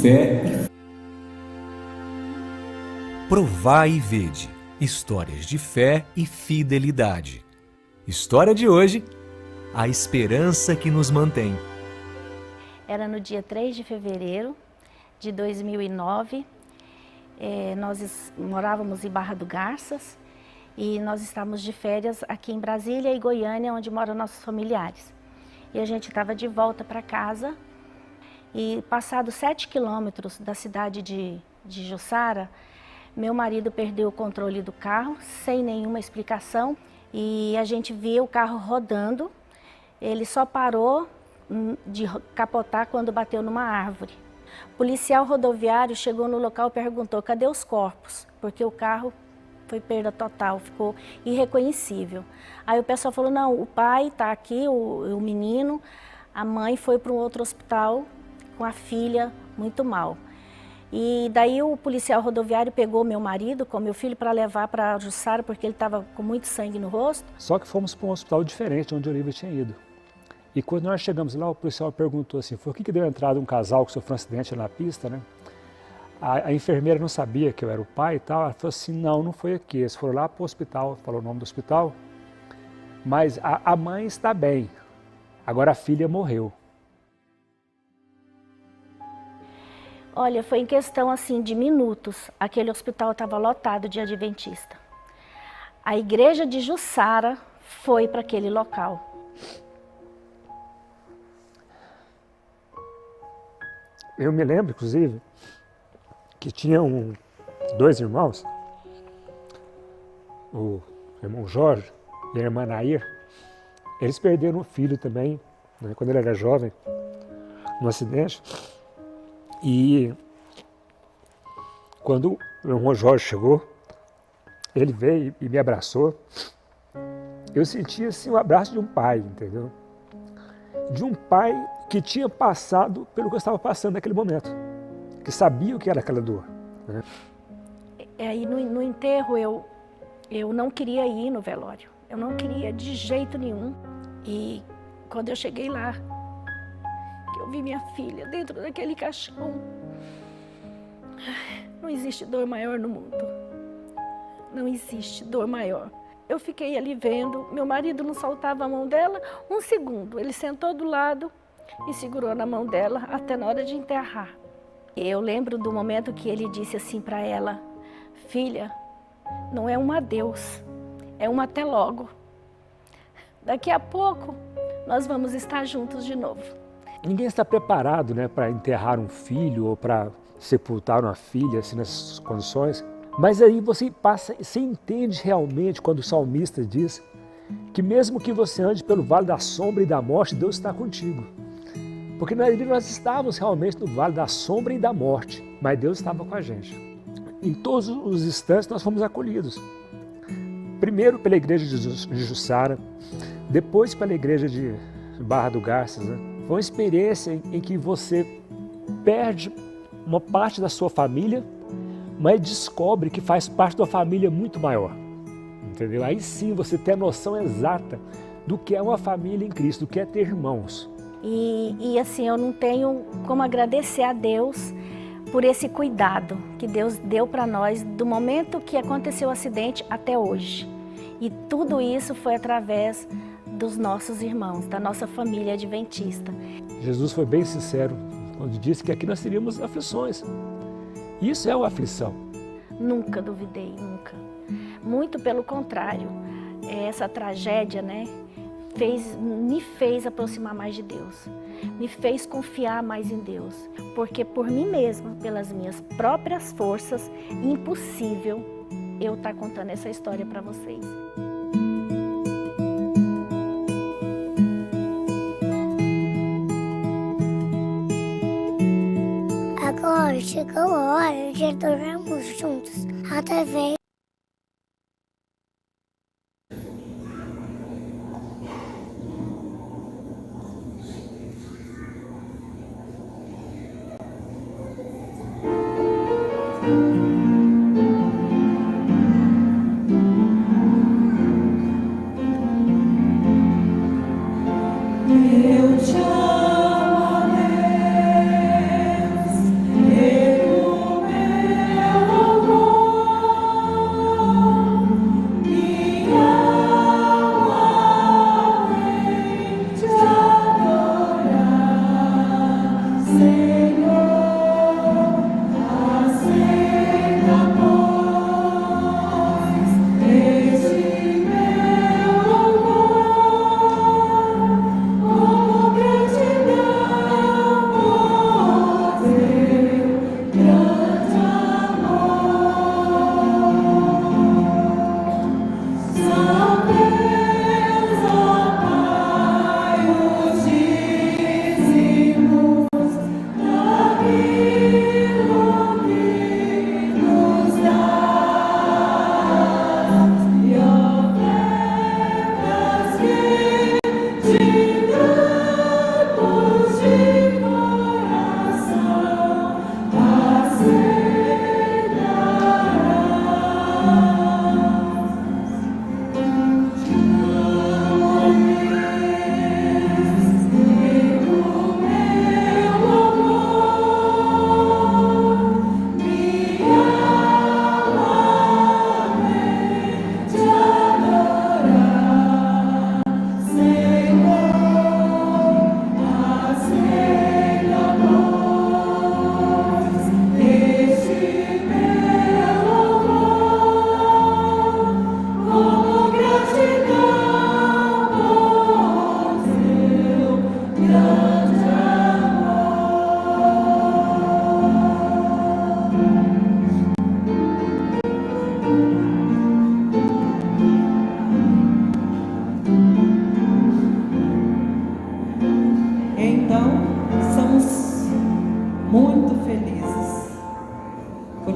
fé. Provai e vede. Histórias de fé e fidelidade. História de hoje: a esperança que nos mantém. Era no dia 3 de fevereiro de 2009. Nós morávamos em Barra do Garças e nós estávamos de férias aqui em Brasília e Goiânia, onde moram nossos familiares. E a gente estava de volta para casa e, passados 7 quilômetros da cidade de Jussara, meu marido perdeu o controle do carro sem nenhuma explicação e a gente viu o carro rodando. Ele só parou de capotar quando bateu numa árvore. O policial rodoviário chegou no local e perguntou: cadê os corpos? Porque o carro foi perda total, ficou irreconhecível. Aí o pessoal falou: não, o pai está aqui, o menino, a mãe foi para um outro hospital com a filha muito mal. E daí o policial rodoviário pegou meu marido com meu filho para levar para Jussara, porque ele estava com muito sangue no rosto. Só que fomos para um hospital diferente onde a Olivia tinha ido. E quando nós chegamos lá, o policial perguntou assim: por que deu entrada um casal que sofreu um acidente na pista, né? A enfermeira não sabia que eu era o pai e tal. Ela falou assim: não foi aqui. Eles foram lá para o hospital, falou o nome do hospital. Mas a mãe está bem, agora a filha morreu. Olha, foi em questão assim de minutos, aquele hospital estava lotado de adventista. A igreja de Jussara foi para aquele local. Eu me lembro, inclusive, que tinha dois irmãos, o irmão Jorge e a irmã Nair. Eles perderam um filho também, né, quando ele era jovem, num acidente. E quando o irmão Jorge chegou, ele veio e me abraçou. Eu senti assim o abraço de um pai, entendeu? De um pai que tinha passado pelo que eu estava passando naquele momento, que sabia o que era aquela dor, né? Aí no enterro eu não queria ir no velório, eu não queria de jeito nenhum. E quando eu cheguei lá, que eu vi minha filha dentro daquele caixão, não existe dor maior no mundo, não existe dor maior. Eu fiquei ali vendo, meu marido não soltava a mão dela um segundo, ele sentou do lado e segurou na mão dela até na hora de enterrar. Eu lembro do momento que ele disse assim para ela: filha, não é um adeus, é um até logo. Daqui a pouco nós vamos estar juntos de novo. Ninguém está preparado, né, para enterrar um filho ou para sepultar uma filha assim, nessas condições. Mas aí você entende realmente quando o salmista diz que mesmo que você ande pelo vale da sombra e da morte, Deus está contigo. Porque nós estávamos realmente no vale da sombra e da morte, mas Deus estava com a gente. Em todos os instantes nós fomos acolhidos. Primeiro pela igreja de Jussara, depois pela igreja de Barra do Garças, né? Foi uma experiência em que você perde uma parte da sua família, mas descobre que faz parte de uma família muito maior, entendeu? Aí sim você tem a noção exata do que é uma família em Cristo, do que é ter irmãos. E assim, eu não tenho como agradecer a Deus por esse cuidado que Deus deu para nós do momento que aconteceu o acidente até hoje. E tudo isso foi através dos nossos irmãos, da nossa família adventista. Jesus foi bem sincero quando disse que aqui nós teríamos aflições. Isso é uma aflição. Nunca duvidei, nunca. Muito pelo contrário, essa tragédia, né, me fez aproximar mais de Deus, me fez confiar mais em Deus, porque por mim mesma, pelas minhas próprias forças, impossível eu estar contando essa história para vocês. Agora chegou a hora de adorarmos juntos através Eu te amo, Deus.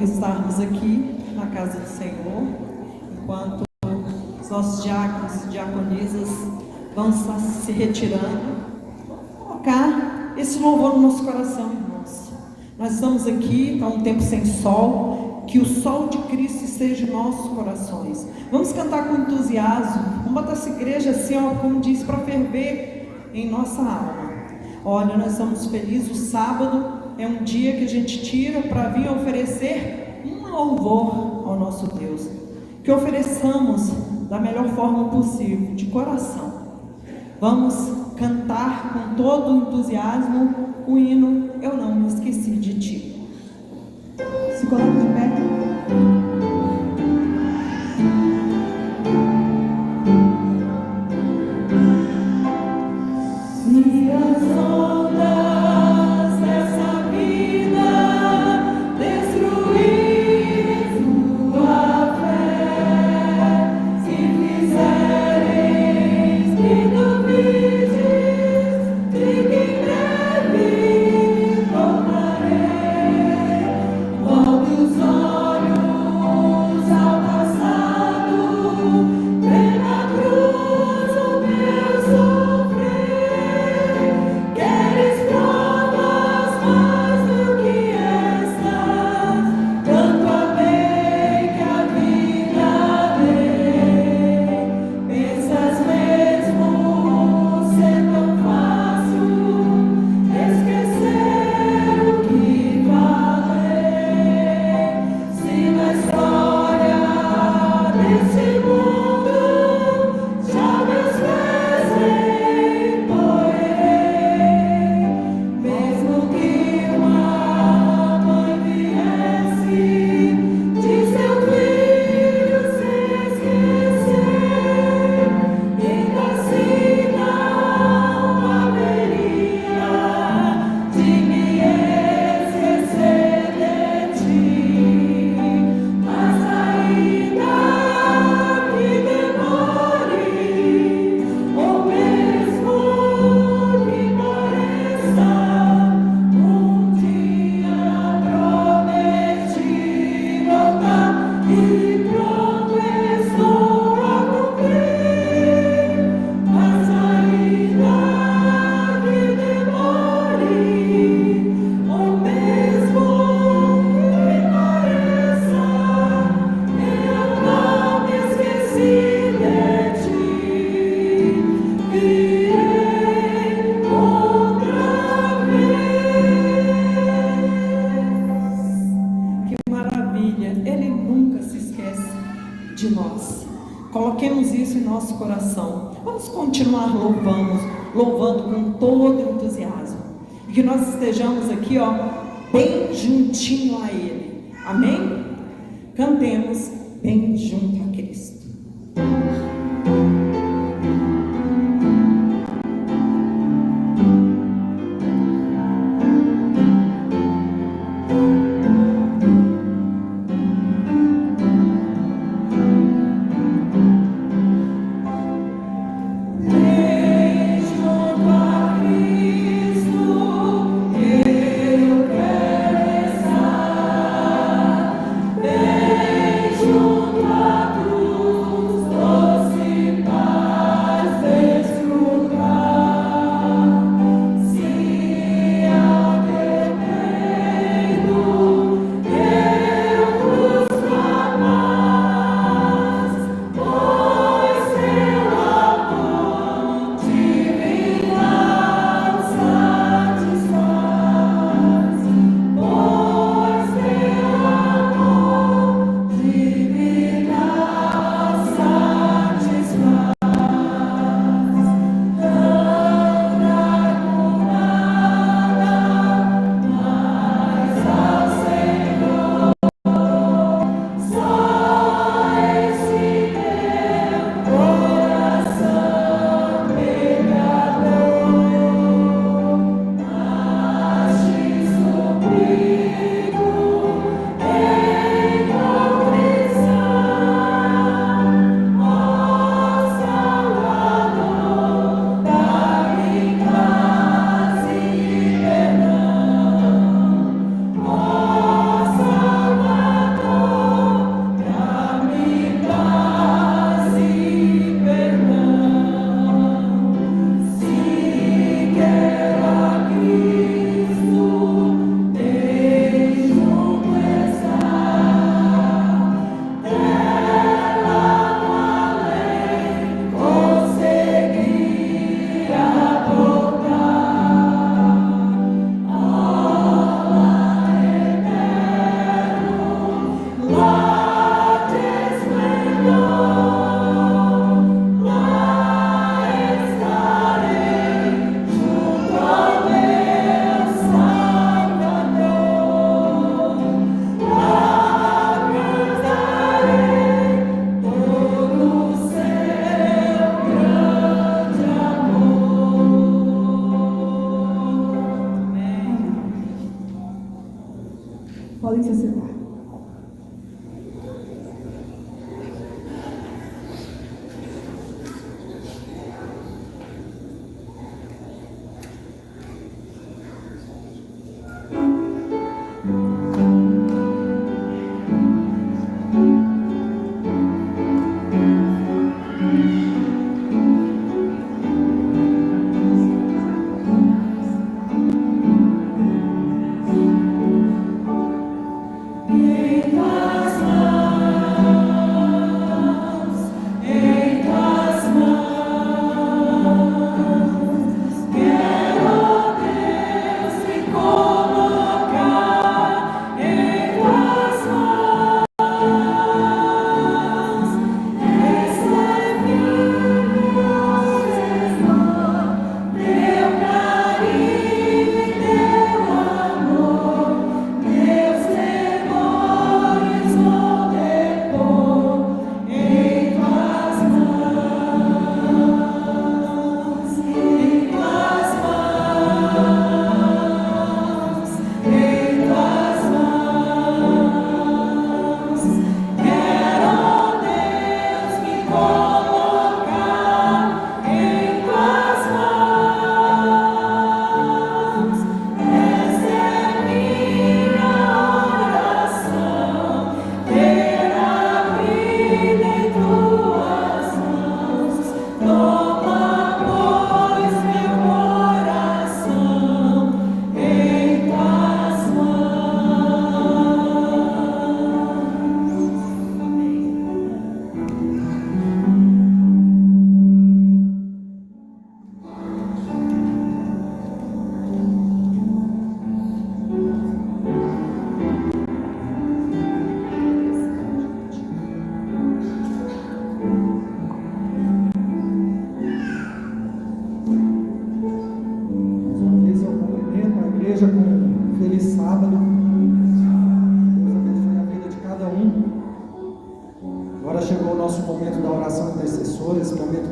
por estarmos aqui na casa do Senhor, enquanto os nossos diáconos e diaconisas vão estar se retirando. Colocar esse louvor no nosso coração, irmãos. Nós estamos aqui, está um tempo sem sol, que o sol de Cristo esteja em nossos corações. Vamos cantar com entusiasmo, vamos botar essa igreja assim, ó, como diz, para ferver em nossa alma. Olha, nós estamos felizes, o sábado é um dia que a gente tira para vir oferecer um louvor ao nosso Deus. Que ofereçamos da melhor forma possível, de coração. Vamos cantar com todo o entusiasmo o hino Eu Não Me Esqueci de Ti. Se coloca de pé. Se as ondas dessa vida destruir tua fé, se fizeres que duvides de que em breve tornarei, volte os olhos ao passado, vê na cruz o meu sofrer. Queres provas mais do que estas? Tanto amei que a vida dei. Pensas mesmo ser tão fácil esquecer o que falei? Se na história desse mundo já meus pés empoeirei, mesmo que uma mãe viesse de seu filho se esquecer, ainda assim não haveria de me esquecer de ti. Mas ainda que demore, ou mesmo que pareça, um dia prometi voltar e pronto estou a cumprir. Mas ainda que demore, ou mesmo que pareça, eu não me esqueci de ti. Virei outra vez. Que maravilha! Ele nunca se esquece de nós. Coloquemos isso em nosso coração. Vamos continuar louvando com todo entusiasmo. E que nós estejamos aqui, ó, bem juntinho a Ele. Amém? Cantemos bem junto a Cristo. Bem junto a Cristo, eu quero estar. Bem junto à cruz. Podem se assentar.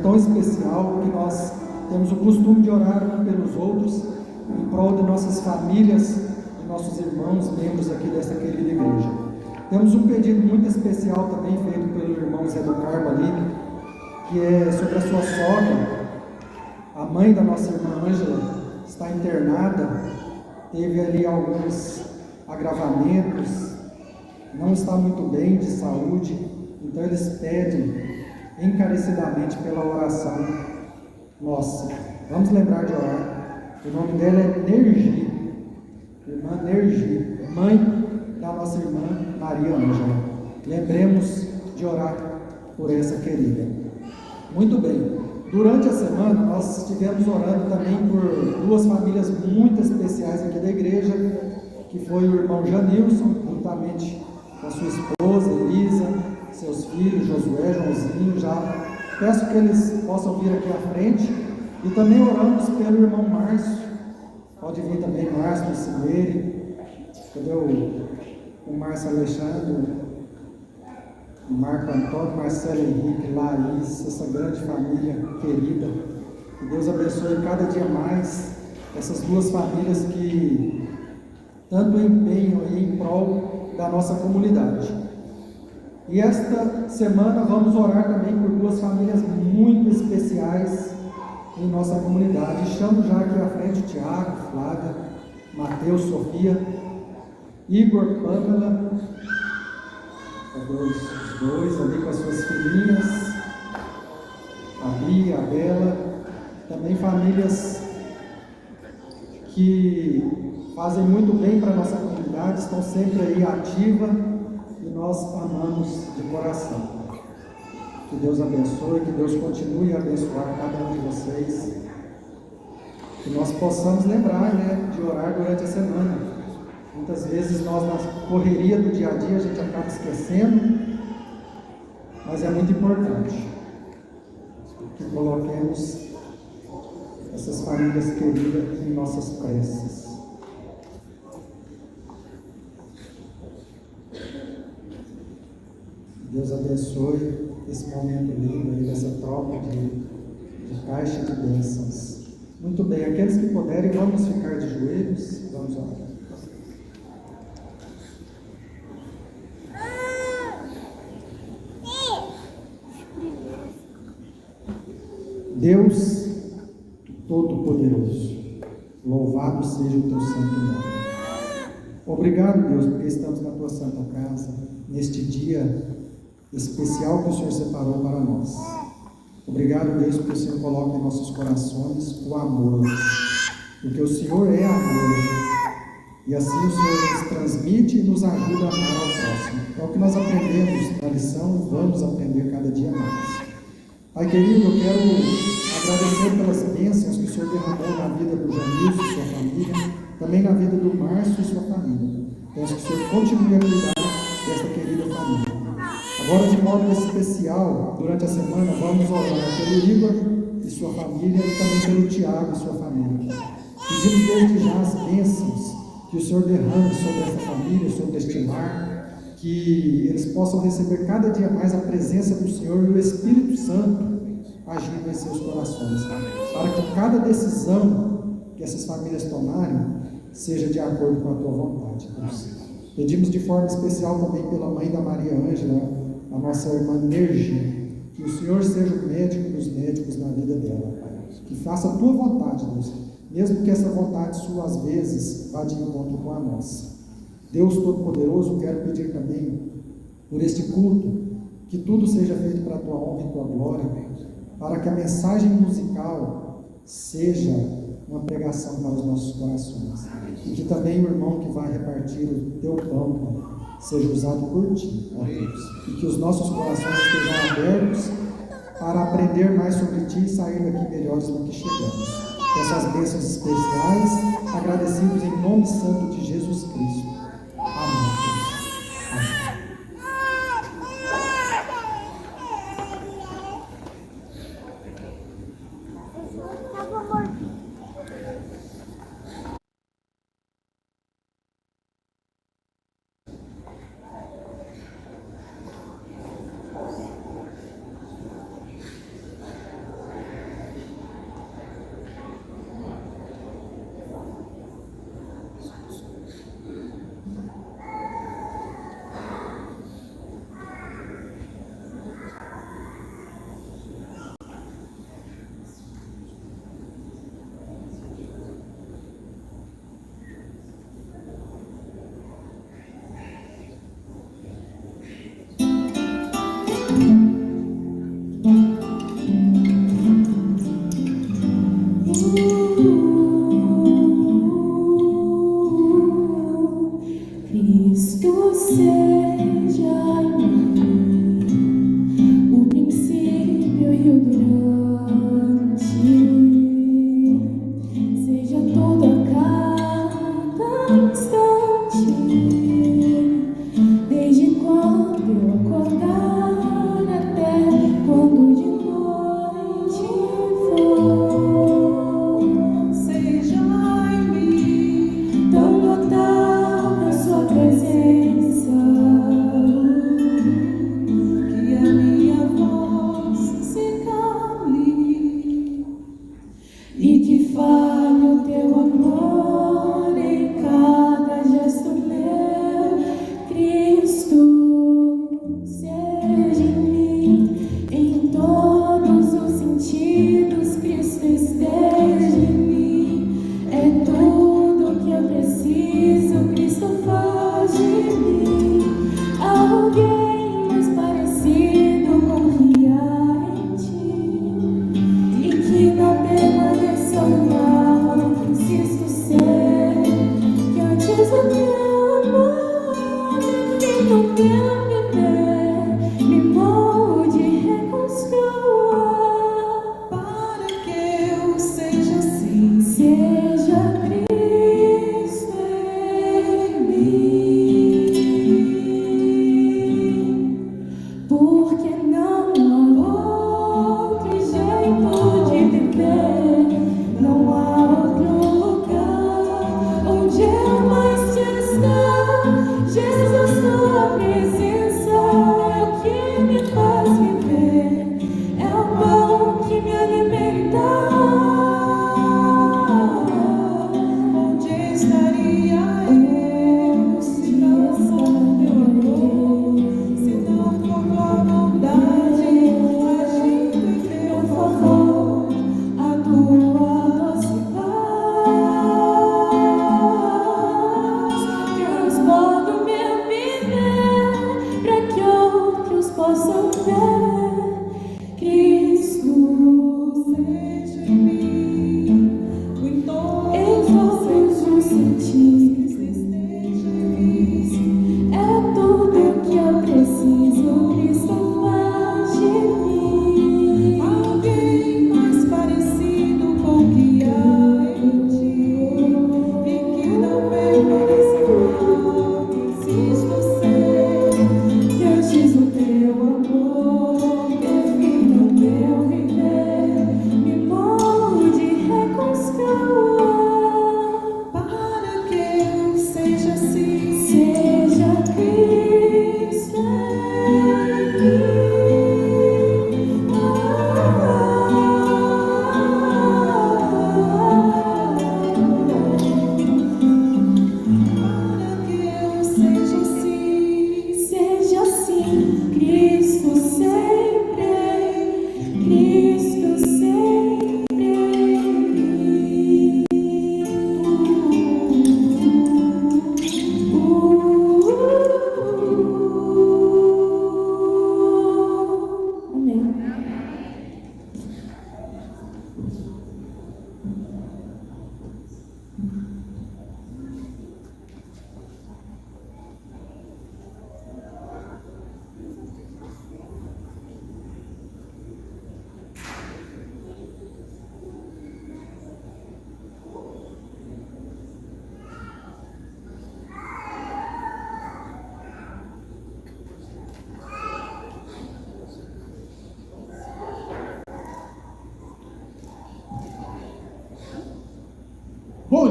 Tão especial que nós temos o costume de orar uns pelos outros em prol de nossas famílias e nossos irmãos, membros aqui dessa querida igreja. Temos um pedido muito especial também feito pelo irmão Zé do Carmo ali, que é sobre a sua sogra, a mãe da nossa irmã Ângela, está internada, teve ali alguns agravamentos, não está muito bem de saúde, então eles pedem encarecidamente pela oração nossa. Vamos lembrar de orar. O nome dela é Nergi, irmã Nergi, mãe da nossa irmã Maria Ângela. Lembremos de orar por essa querida. Muito bem. Durante a semana nós estivemos orando também por duas famílias muito especiais aqui da igreja, que foi o irmão Janilson, juntamente com a sua esposa Elisa, seus filhos, Josué, Joãozinho. Já peço que eles possam vir aqui à frente. E também oramos pelo irmão Márcio. Pode vir também Márcio, Piscineire. Cadê o Márcio Alexandre, o Marco Antônio, Marcelo Henrique, Laís, essa grande família querida. Que Deus abençoe cada dia mais essas duas famílias que tanto empenham em prol da nossa comunidade. E esta semana vamos orar também por duas famílias muito especiais em nossa comunidade. Chamo já aqui à frente o Tiago, Flávia, Mateus, Sofia, Igor, Pamela, os dois ali com as suas filhinhas, a Bia, a Bela, também famílias que fazem muito bem para a nossa comunidade, estão sempre aí ativa. Nós amamos de coração. Que Deus abençoe, que Deus continue a abençoar cada um de vocês. Que nós possamos lembrar, de orar durante a semana. Muitas vezes nós, na correria do dia a dia, a gente acaba esquecendo, mas é muito importante que coloquemos essas famílias queridas em nossas preces. Deus abençoe esse momento lindo aí, dessa troca de caixa de bênçãos. Muito bem, aqueles que puderem, vamos ficar de joelhos, vamos orar. Deus Todo-Poderoso, louvado seja o teu santo nome. Obrigado, Deus, porque estamos na tua santa casa, neste dia especial que o Senhor separou para nós. Obrigado, Deus, porque o Senhor coloca em nossos corações o amor, porque o Senhor é amor, e assim o Senhor nos transmite e nos ajuda a amar ao próximo. É o que nós aprendemos na lição e vamos aprender cada dia mais. Pai querido, eu quero agradecer pelas bênçãos que o Senhor derramou na vida do Janilson e sua família, também na vida do Márcio e sua família. Peço que o Senhor continue a cuidar desta querida família. Agora, de modo especial, durante a semana, vamos orar pelo Igor e sua família e também pelo Tiago e sua família. Pedimos desde já as bênçãos que o Senhor derrame sobre esta família, sobre este lar, que eles possam receber cada dia mais a presença do Senhor e o Espírito Santo agindo em seus corações, para que cada decisão que essas famílias tomarem seja de acordo com a tua vontade, Deus. Pedimos de forma especial também pela mãe da Maria Ângela, a nossa irmã Nergi, que o Senhor seja o médico dos médicos na vida dela, Pai. Que faça a tua vontade, Deus, mesmo que essa vontade sua às vezes vá de encontro com a nossa. Deus Todo-Poderoso, quero pedir também por este culto, que tudo seja feito para a tua honra e tua glória, para que a mensagem musical seja uma pregação para os nossos corações, e que também o irmão que vai repartir o teu pão, Pai, seja usado por ti, ó Deus, e que os nossos corações estejam abertos para aprender mais sobre ti e sair daqui melhores do que chegamos. Essas bênçãos especiais, agradecidos em nome santo de Jesus Cristo. Amém. Amém. Cristo seja em mim o princípio e o durante, seja todo a cada instante, desde quando eu acordar até quando de noite for. Seja em mim tão notável sua presença,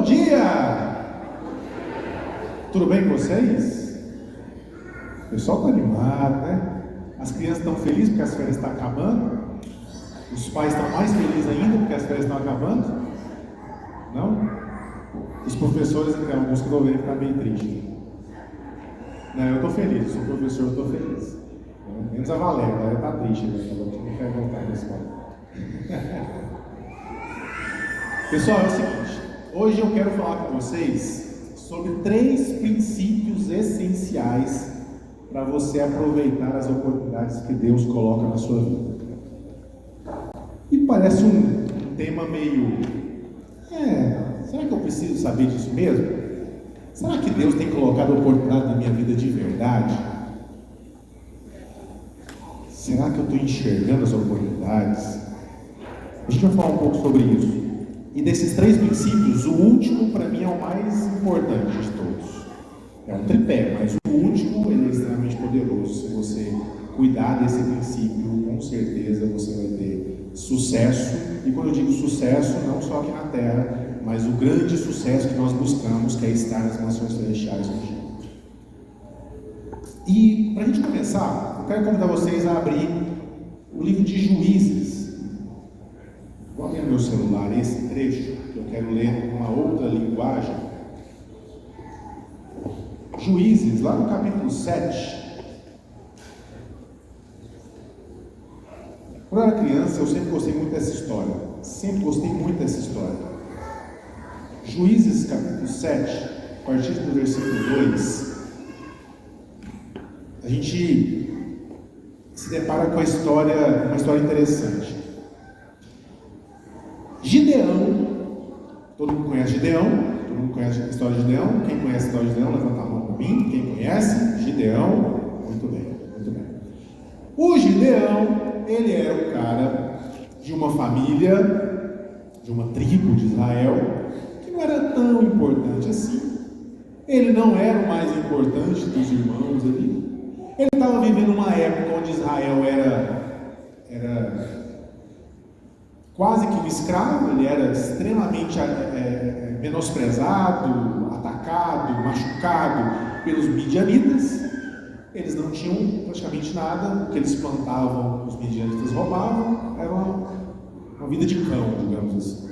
Bom dia! Tudo bem com vocês? O pessoal está animado, né? As crianças estão felizes porque as férias estão acabando. Os pais estão mais felizes ainda porque as férias estão acabando. Não? Os professores, então, alguns que não veem, ficam meio tristes. Não, eu estou feliz, eu sou professor, eu estou feliz. Menos a Valéria, ela está triste, né? Ela não quer voltar na escola. Pessoal, é o seguinte, hoje eu quero falar com vocês sobre 3 princípios essenciais para você aproveitar as oportunidades que Deus coloca na sua vida. E parece um tema meio... será que eu preciso saber disso mesmo? Será que Deus tem colocado oportunidade na minha vida de verdade? Será que eu estou enxergando as oportunidades? A gente vai falar um pouco sobre isso. E desses 3 princípios, o último para mim é o mais importante de todos. É um tripé, mas o último ele é extremamente poderoso. Se você cuidar desse princípio, com certeza você vai ter sucesso. E quando eu digo sucesso, não só aqui na Terra, mas o grande sucesso que nós buscamos, que é estar nas nações celestiais hoje. E para a gente começar, eu quero convidar vocês a abrir o livro de Juízes. Vou abrir no meu celular esse trecho, que eu quero ler numa outra linguagem. Juízes, lá no capítulo 7. Quando eu era criança, eu sempre gostei muito dessa história. Sempre gostei muito dessa história. Juízes, capítulo 7, a partir do versículo 2, a gente se depara com uma história interessante. Gideão, todo mundo conhece Gideão? Todo mundo conhece a história de Gideão? Quem conhece a história de Gideão, levanta a mão para mim. Quem conhece? Gideão? Muito bem, muito bem. O Gideão, ele era um cara de uma família, de uma tribo de Israel, que não era tão importante assim. Ele não era o mais importante dos irmãos ali. Ele estava vivendo uma época onde Israel era quase que um escravo. Ele era extremamente menosprezado, atacado, machucado pelos midianitas. Eles não tinham praticamente nada, o que eles plantavam, os midianitas roubavam. Era uma vida de cão, digamos assim.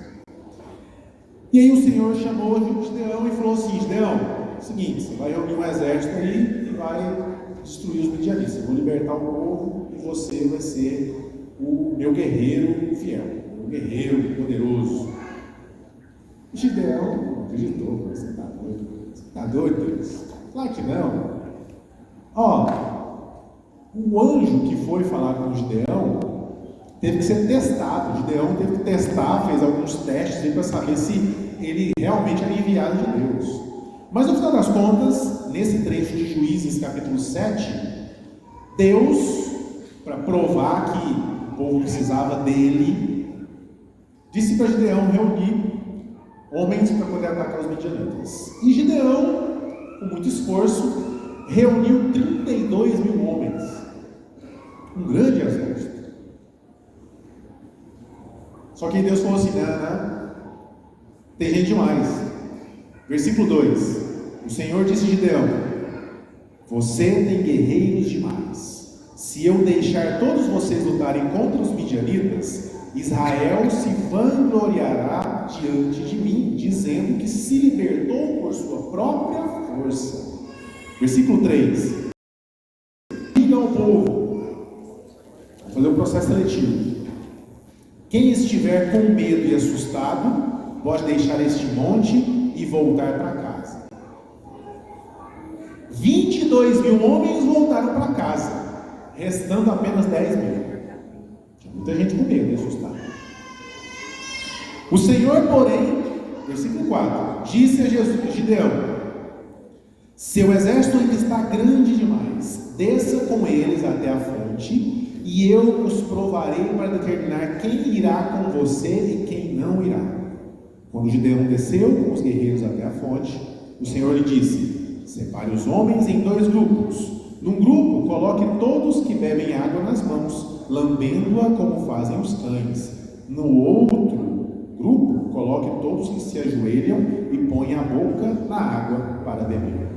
E aí o Senhor chamou Gideão e falou assim: Gideão, é o seguinte, você vai reunir um exército aí e vai destruir os midianitas. Eu vou libertar o povo e você vai ser o meu guerreiro fiel, o meu guerreiro poderoso. Gideão não acreditou. Você está doido? Você está doido, Deus? Claro que não. O anjo que foi falar com Gideão teve que ser testado. Gideão teve que testar, fez alguns testes para saber se ele realmente era enviado de Deus. Mas no final das contas, nesse trecho de Juízes capítulo 7, Deus, para provar que o povo precisava dele, disse para Gideão reunir homens para poder atacar os midianitas. E Gideão, com muito esforço, reuniu 32 mil homens, um grande exército. Só que Deus falou assim: não, tem gente demais. Versículo 2: o Senhor disse a Gideão: você tem guerreiros demais. Se eu deixar todos vocês lutarem contra os midianitas, Israel se vangloriará diante de mim, dizendo que se libertou por sua própria força. Versículo 3: diga ao povo, vou fazer um processo seletivo. Quem estiver com medo e assustado, pode deixar este monte e voltar para casa. 22 mil homens voltaram para casa, restando apenas 10 mil. Tinha muita gente com medo e assustado. O Senhor, porém, versículo 4, disse a Gideão: seu exército ainda está grande demais, desça com eles até a fonte, e eu os provarei para determinar quem irá com você e quem não irá. Quando Gideão desceu com os guerreiros até a fonte, o Senhor lhe disse: separe os homens em 2 grupos. Num grupo, coloque todos que bebem água nas mãos, lambendo-a como fazem os cães. No outro grupo, coloque todos que se ajoelham e põem a boca na água para beber.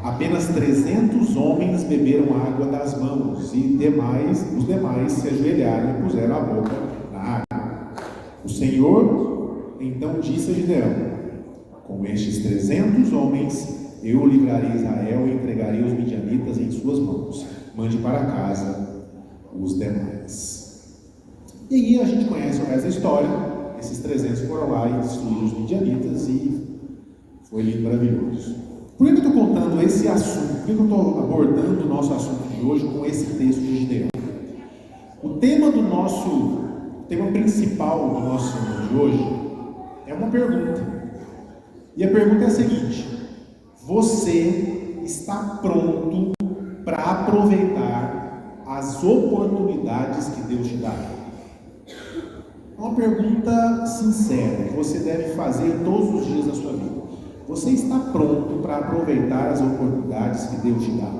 Apenas 300 homens beberam água das mãos e os demais se ajoelharam e puseram a boca na água. O Senhor então disse a Gideão: com estes 300 homens eu livrarei Israel e entregarei os midianitas em suas mãos. Mande para casa os demais. E aí a gente conhece o resto da história. Esses 300 foram lá e destruíram os midianitas e foi lindo, maravilhoso. Por que eu estou contando esse assunto? Por que eu estou abordando o nosso assunto de hoje com esse texto de Gideão? O tema principal do nosso assunto de hoje é uma pergunta. E a pergunta é a seguinte: você está pronto para aproveitar as oportunidades que Deus te dá? É uma pergunta sincera que você deve fazer todos os dias da sua vida. Você está pronto para aproveitar as oportunidades que Deus te dá?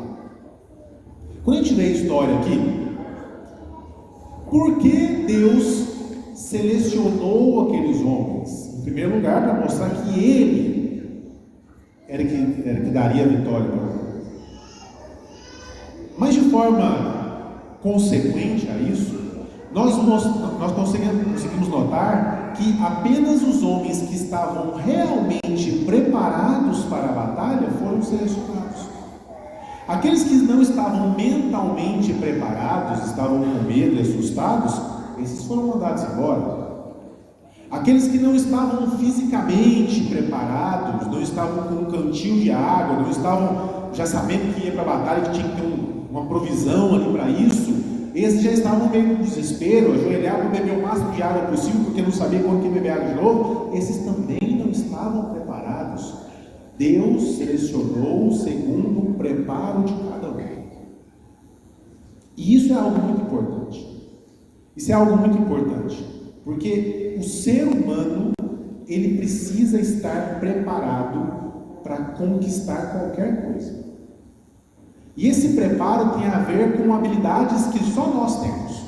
Quando a gente lê a história aqui, por que Deus selecionou aqueles homens? Em primeiro lugar, para mostrar que Ele era que daria a vitória para o povo. Mas de forma consequente a isso, nós conseguimos notar que apenas os homens que estavam realmente preparados para a batalha foram selecionados. Aqueles que não estavam mentalmente preparados, estavam com medo e assustados, esses foram mandados embora. Aqueles que não estavam fisicamente preparados, não estavam com um cantil de água, não estavam já sabendo que ia para a batalha, que tinha que ter uma provisão ali para isso, esses já estavam meio com desespero, ajoelhavam para beber o máximo de água possível, porque não sabia quando ia beber água de novo. Esses também não estavam preparados. Deus selecionou segundo o preparo de cada um. E isso é algo muito importante. Isso é algo muito importante, porque o ser humano, ele precisa estar preparado para conquistar qualquer coisa. E esse preparo tem a ver com habilidades que só nós temos.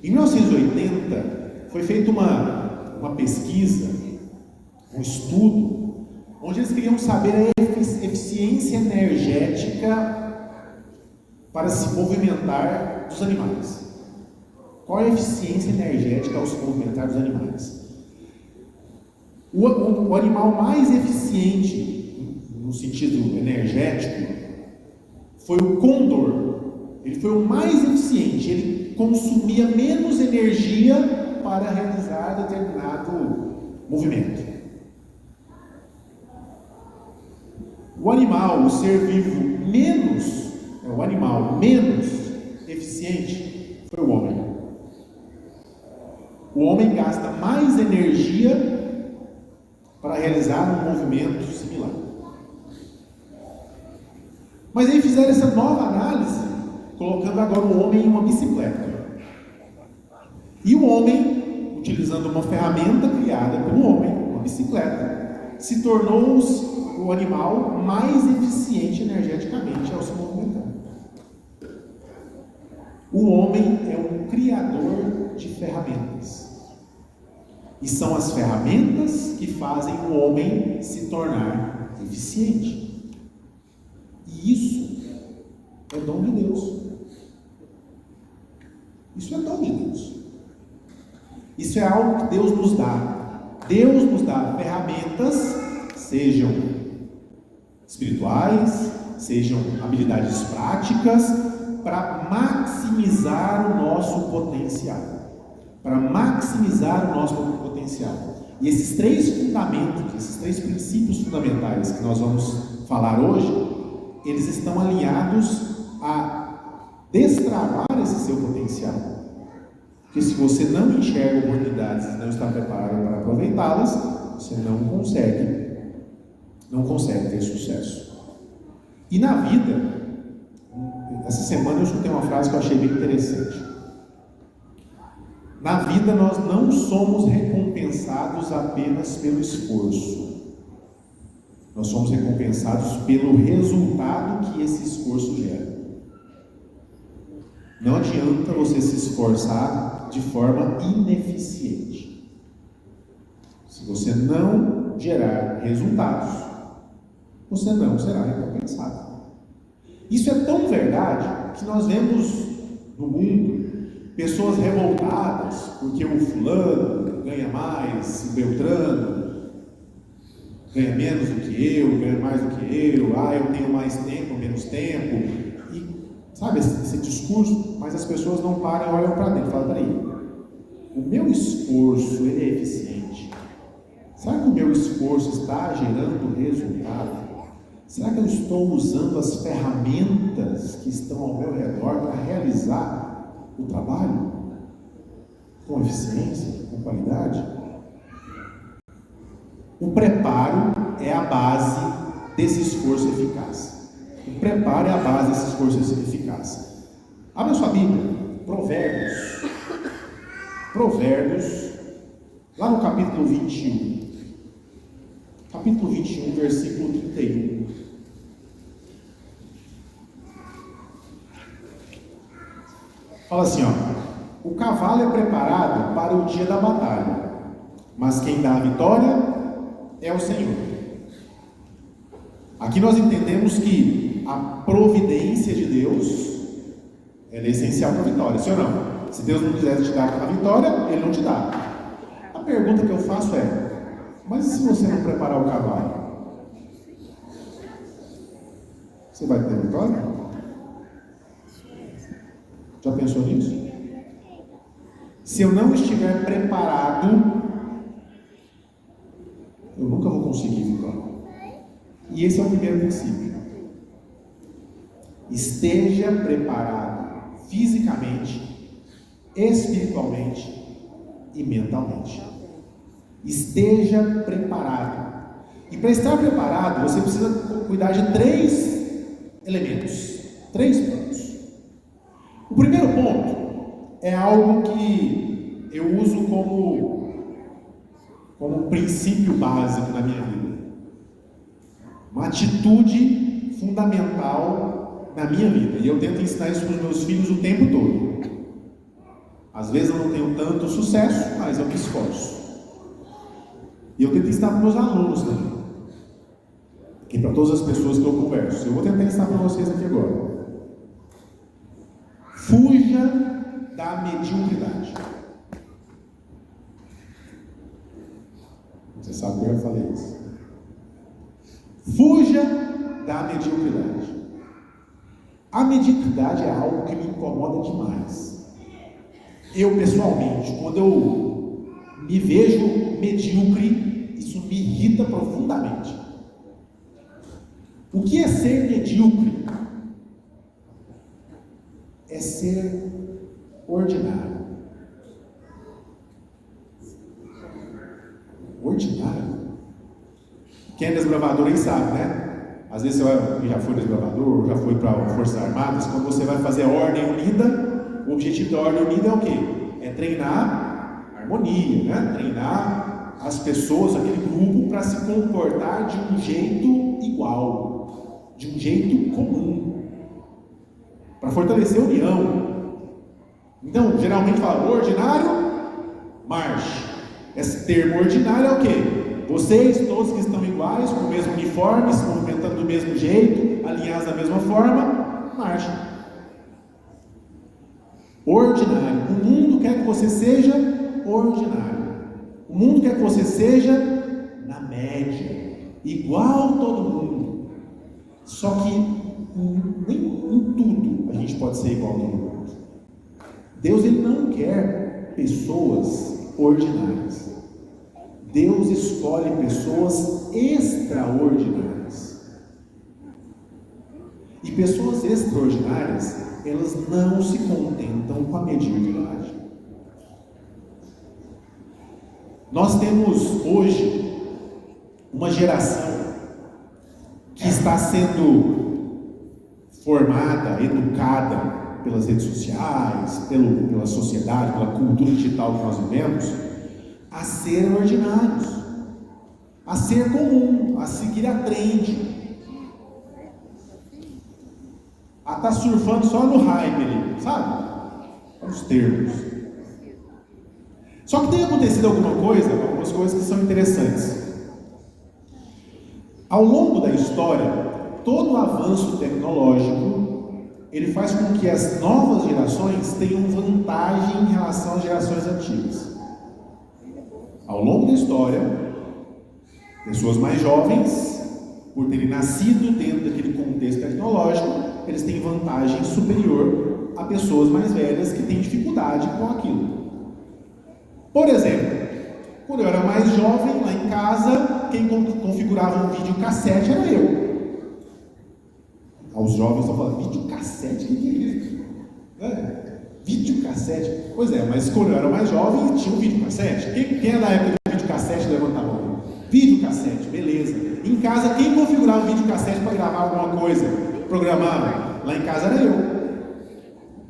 Em 1980, foi feita uma pesquisa, um estudo, onde eles queriam saber a eficiência energética para se movimentar dos animais. Qual é a eficiência energética ao se movimentar dos animais? O animal mais eficiente, no sentido energético, foi o condor. Ele foi o mais eficiente, ele consumia menos energia para realizar determinado movimento. O animal, o ser vivo menos eficiente foi o homem. O homem gasta mais energia para realizar um movimento similar. Mas aí fizeram essa nova análise, colocando agora o homem em uma bicicleta. E o homem, utilizando uma ferramenta criada pelo homem, uma bicicleta, se tornou o animal mais eficiente energeticamente ao se movimentar. O homem é um criador de ferramentas. E são as ferramentas que fazem o homem se tornar eficiente. E isso é dom de Deus. Isso é dom de Deus. Isso é algo que Deus nos dá. Deus nos dá ferramentas, sejam espirituais, sejam habilidades práticas, para maximizar o nosso potencial. Para maximizar o nosso potencial. E esses três fundamentos, esses três princípios fundamentais que nós vamos falar hoje, eles estão alinhados a destravar esse seu potencial. Porque se você não enxerga oportunidades e não está preparado para aproveitá-las, você não consegue ter sucesso. E na vida, essa semana eu escutei uma frase que eu achei bem interessante. Na vida nós não somos recompensados apenas pelo esforço. Nós somos recompensados pelo resultado que esse esforço gera. Não adianta você se esforçar de forma ineficiente. você não gerar resultados, você não será recompensado. Isso é tão verdade que nós vemos no mundo pessoas revoltadas porque o fulano ganha mais, o Beltrano ganha menos do que eu, ganha mais do que eu, eu tenho mais tempo, menos tempo, e sabe esse discurso, mas as pessoas não param e olham para dentro e falam, peraí, o meu esforço ele é eficiente? Será que o meu esforço está gerando resultado? Será que eu estou usando as ferramentas que estão ao meu redor para realizar o trabalho com eficiência, com qualidade? O preparo é a base desse esforço eficaz. O preparo é a base desse esforço eficaz. Abra sua Bíblia, Provérbios, lá no capítulo 21. Capítulo 21, versículo 31. Fala assim, o cavalo é preparado para o dia da batalha, mas quem dá a vitória é o Senhor. Aqui nós entendemos que a providência de Deus é essencial para a vitória, sim ou não? Se Deus não quiser te dar a vitória, Ele não te dá. A pergunta que eu faço é, mas e se você não preparar o cavalo? Você vai ter vitória? Já pensou nisso? Se eu não estiver preparado, eu nunca vou conseguir vitória. E esse é o primeiro princípio. Esteja preparado fisicamente, espiritualmente e mentalmente. Esteja preparado. E para estar preparado, você precisa cuidar de 3 elementos, 3 pontos. O primeiro ponto é algo que eu uso como princípio básico na minha vida. Uma atitude fundamental na minha vida. E eu tento ensinar isso para os meus filhos o tempo todo. Às vezes eu não tenho tanto sucesso, mas eu me esforço. E eu tento ensinar para os meus alunos também. E para todas as pessoas que eu converso. Eu vou tentar ensinar para vocês aqui agora. Fuja da mediocridade. Você sabe que eu já falei isso. Fuja da mediocridade. A mediocridade é algo que me incomoda demais. Eu, pessoalmente, quando eu me vejo medíocre, isso me irrita profundamente. O que é ser medíocre? É ser ordinário. Ordinário? Quem é desbravador aí sabe, né? Às vezes você já foi desbravador, já foi para Forças Armadas, quando você vai fazer a ordem unida, o objetivo da ordem unida é o quê? É treinar a harmonia, né? Treinar as pessoas, aquele grupo, para se comportar de um jeito igual, de um jeito comum, para fortalecer a união. Então, geralmente fala, ordinário, marche. Esse termo ordinário é o quê? Vocês, todos que estão iguais, com o mesmo uniforme, se movimentando do mesmo jeito, alinhados da mesma forma, marchem. Ordinário. O mundo quer que você seja ordinário. O mundo quer que você seja na média, igual todo mundo. Só que em tudo a gente pode ser igual a todo mundo. Deus ele não quer pessoas ordinárias. Deus escolhe pessoas extraordinárias. E pessoas extraordinárias, elas não se contentam com a mediocridade. Nós temos hoje uma geração que está sendo formada, educada pelas redes sociais, pela sociedade, pela cultura digital que nós vivemos, a ser ordinários, a ser comum, a seguir a trend, a estar surfando só no hype ali, sabe? Os termos. Só que tem acontecido algumas coisas que são interessantes. Ao longo da história, todo o avanço tecnológico, ele faz com que as novas gerações tenham vantagem em relação às gerações antigas. Ao longo da história, pessoas mais jovens, por terem nascido dentro daquele contexto tecnológico, eles têm vantagem superior a pessoas mais velhas que têm dificuldade com aquilo. Por exemplo, quando eu era mais jovem, lá em casa, quem configurava um videocassete era eu. Aos jovens estão falando, videocassete? O que é isso? Videocassete? Pois é, mas quando eu era mais jovem, tinha um videocassete. Quem é da época do videocassete, levanta a mão. Videocassete, beleza. Em casa, quem configurava o videocassete para gravar alguma coisa? Programava. Lá em casa era eu.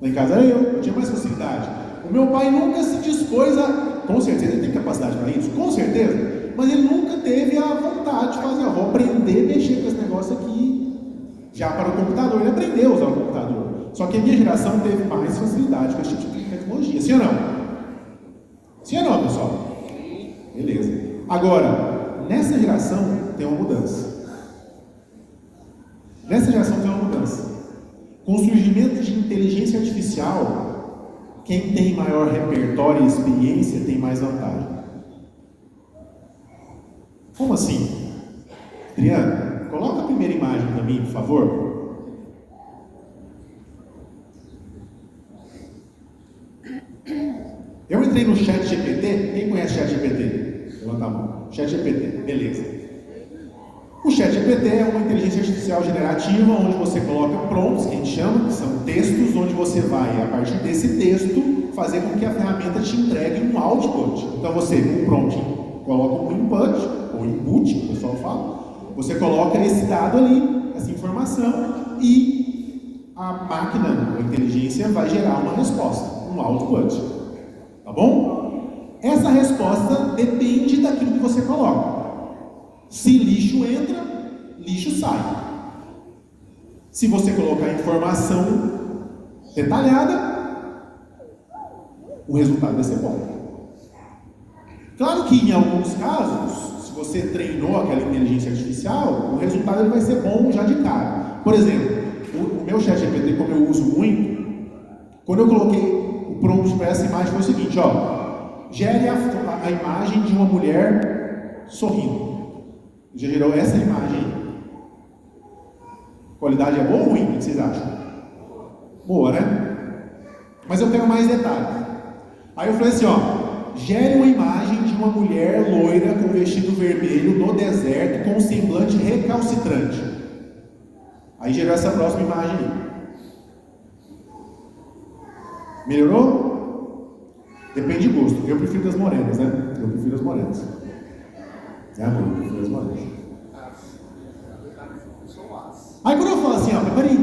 Eu tinha mais facilidade. O meu pai nunca se dispôs a... Com certeza ele tem capacidade para isso, com certeza. Mas ele nunca teve a vontade de fazer, vou aprender a mexer com esse negócio aqui. Já para o computador, ele aprendeu a usar o computador. Só que a minha geração teve mais facilidade com esse tipo de tecnologia. Sim ou não? Sim ou não, pessoal? Beleza. Agora, nessa geração tem uma mudança. Com o surgimento de inteligência artificial, quem tem maior repertório e experiência tem mais vantagem. Como assim? Adriano, coloca a primeira imagem para mim, por favor. Eu entrei no ChatGPT. Quem conhece ChatGPT? Levanta a mão. ChatGPT, beleza. O ChatGPT é uma inteligência artificial generativa onde você coloca prompts, que a gente chama, que são textos, onde você vai, a partir desse texto, fazer com que a ferramenta te entregue um output. Então você, no prompt, coloca um input, ou input, o pessoal fala, você coloca esse dado ali, essa informação, e a máquina, a inteligência, vai gerar uma resposta, um output. Tá bom? Essa resposta depende daquilo que você coloca. Se lixo entra, lixo sai. Se você colocar informação detalhada, o resultado vai ser bom. Claro que em alguns casos, se você treinou aquela inteligência artificial, o resultado ele vai ser bom já de cara. Por exemplo, o meu ChatGPT, como eu uso muito, quando eu coloquei o prompt para essa imagem foi o seguinte, gere a imagem de uma mulher sorrindo. Já gerou essa imagem aí. Qualidade é boa ou ruim? O que vocês acham? Boa, né? Mas eu quero mais detalhes. Aí eu falei assim, gere uma imagem de uma mulher loira com vestido vermelho no deserto com um semblante recalcitrante. Aí gerou essa próxima imagem aí. Melhorou? Depende de gosto. Eu prefiro das morenas, né? Eu prefiro as morenas. Amor, aí quando eu falo assim, mas peraí,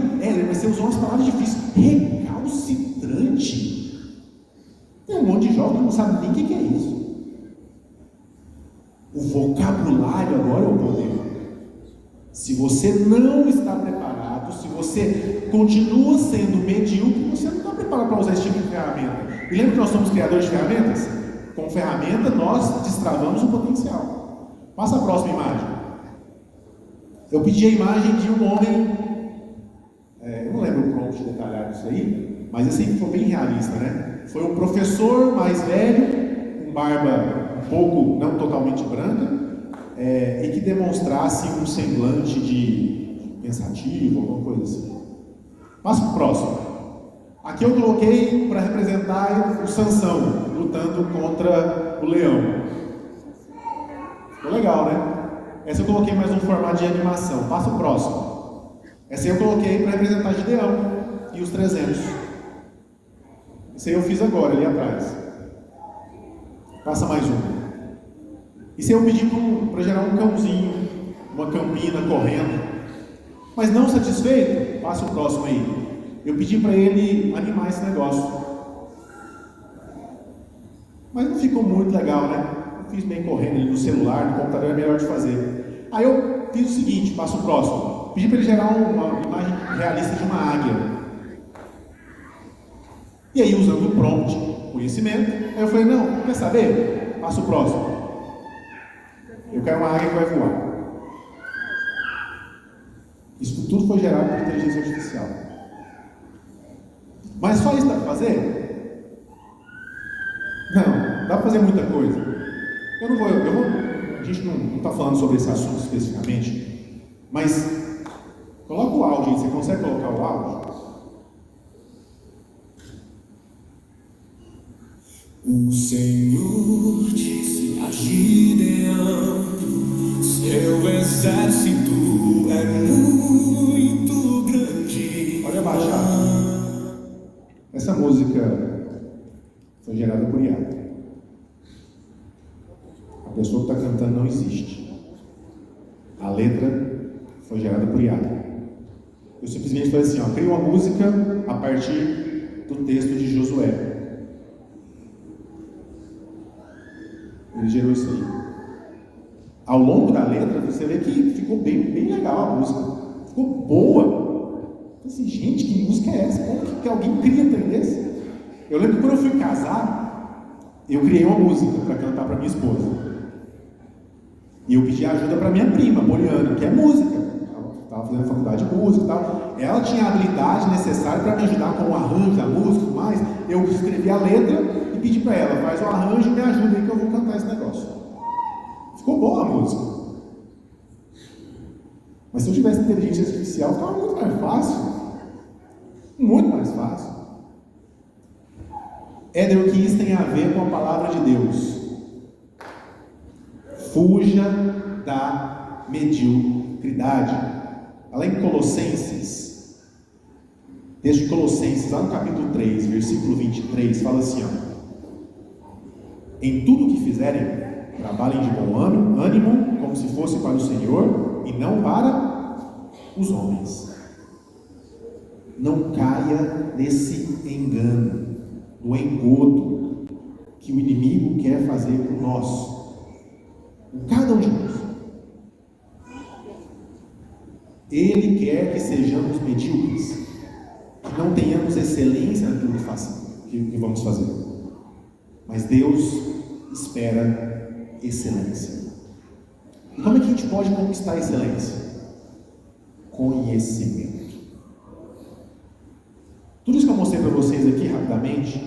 mas você usou umas palavras difíceis. Recalcitrante? Tem um monte de jovem que não sabe nem o que é isso. O vocabulário agora é o poder. Se você não está preparado, se você continua sendo medíocre, você não está preparado para usar esse tipo de ferramenta. E lembra que nós somos criadores de ferramentas? Com ferramenta nós destravamos o potencial. Passa a próxima imagem. Eu pedi a imagem de um homem, eu não lembro o prompt detalhado disso aí, mas esse foi bem realista, né? Foi um professor mais velho, com barba um pouco, não totalmente branca, e que demonstrasse um semblante de pensativo, alguma coisa assim. Passa para o próximo. Aqui eu coloquei para representar o Sansão, lutando contra o leão. Ficou legal, né? Essa eu coloquei mais um formato de animação. Passa o próximo. Essa aí eu coloquei para representar Gideão e os 300. Isso aí eu fiz agora, ali atrás. Passa mais um. Isso aí eu pedi para gerar um cãozinho, uma campina correndo. Mas não satisfeito, passa o próximo aí. Eu pedi para ele animar esse negócio. Mas não ficou muito legal, né? Fiz bem correndo ali no celular, no computador é melhor de fazer. Aí eu fiz o seguinte, passo o próximo. Pedi para ele gerar uma imagem realista de uma águia. E aí, usando o prompt, conhecimento. Aí eu falei, não, quer saber? Passa o próximo. Eu quero uma águia que vai voar. Isso tudo foi gerado por inteligência artificial. Mas só isso dá para fazer? Não, dá para fazer muita coisa. A gente não está falando sobre esse assunto especificamente, mas coloca o áudio aí, você consegue colocar o áudio? O Senhor disse a Gideão: seu exército é muito grande. Pode abaixar. Essa música foi gerada por IA. A pessoa que está cantando não existe. A letra foi gerada por IA. Eu simplesmente falei assim, cria uma música a partir do texto de Josué. Ele gerou isso aí. Ao longo da letra, você vê que ficou bem legal a música. Ficou boa. Assim, gente, que música é essa? Como que alguém cria um trem desse? Eu lembro que quando eu fui casar, eu criei uma música para cantar para minha esposa. E eu pedi ajuda para minha prima, Poliana, que é música. Ela estava fazendo faculdade de música e tal. Ela tinha a habilidade necessária para me ajudar com o arranjo da música e tudo mais. Eu escrevi a letra e pedi para ela, faz o arranjo e me ajuda aí que eu vou cantar esse negócio. Ficou boa a música. Mas se eu tivesse inteligência artificial, ficava muito mais fácil. Muito mais fácil. Éder, o que isso tem a ver com a palavra de Deus? Fuja da mediocridade. Lá em Colossenses, texto de Colossenses, lá no capítulo 3, versículo 23, fala assim, em tudo o que fizerem, trabalhem de bom ânimo, como se fosse para o Senhor e não para os homens. Não caia nesse engano, no engodo que o inimigo quer fazer com nós, com cada um de nós. Ele quer que sejamos medíocres, que não tenhamos excelência naquilo que vamos fazer. Mas Deus espera excelência. E como é que a gente pode conquistar a excelência? Conhecimento. Tudo isso que eu mostrei para vocês aqui rapidamente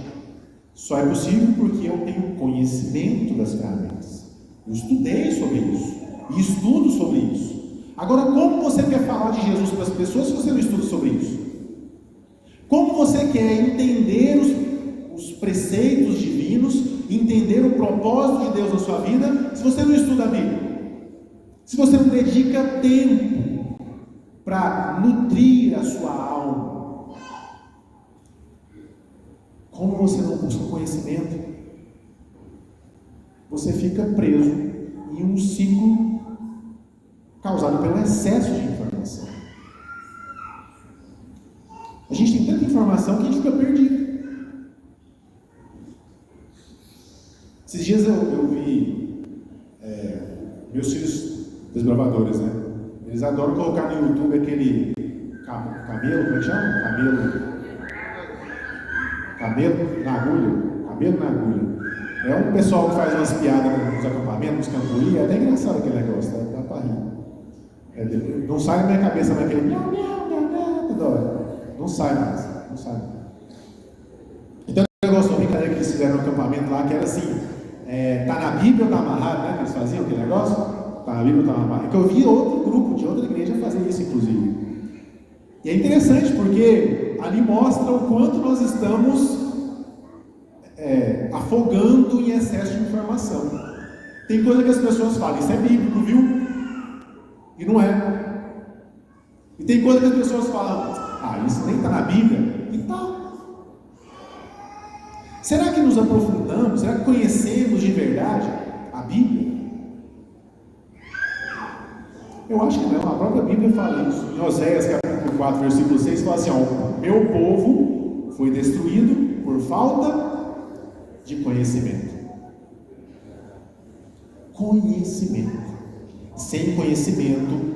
só é possível porque eu tenho conhecimento das ferramentas. Eu estudei sobre isso e estudo sobre isso. Agora, como você quer falar de Jesus para as pessoas se você não estuda sobre isso? Como você quer entender os preceitos divinos, entender o propósito de Deus na sua vida, se você não estuda a Bíblia? Se você não dedica tempo para nutrir a sua alma? Como você não busca conhecimento, você fica preso em um ciclo causado pelo excesso de informação. A gente tem tanta informação que a gente fica perdido. Esses dias eu vi meus filhos desbravadores, né? Eles adoram colocar no YouTube aquele camelo, como é que chama? Camelo na agulha. É um pessoal que faz umas piadas nos acampamentos, nos cambuí, é até engraçado aquele negócio, dá pra rir. Não sai da minha cabeça mais aquele miau, miau, miau, miau, toda hora. Não sai mais. Então, o negócio da brincadeira que eles fizeram no acampamento lá, que era assim, tá na Bíblia ou tá amarrado, né? Que eles faziam aquele negócio? Tá na Bíblia ou tá amarrado? É que eu vi outro grupo de outra igreja fazer isso, inclusive. E é interessante porque ali mostra o quanto nós estamos afogando em excesso de informação. Tem coisa que as pessoas falam, isso é bíblico, viu? E não é. E tem coisa que as pessoas falam, isso nem está na Bíblia, e tal. Será que nos aprofundamos? Será que conhecemos de verdade a Bíblia? Eu acho que não, a própria Bíblia fala isso. Em Oséias capítulo 4, versículo 6, fala assim, meu povo foi destruído por falta de conhecimento. Conhecimento. Sem conhecimento,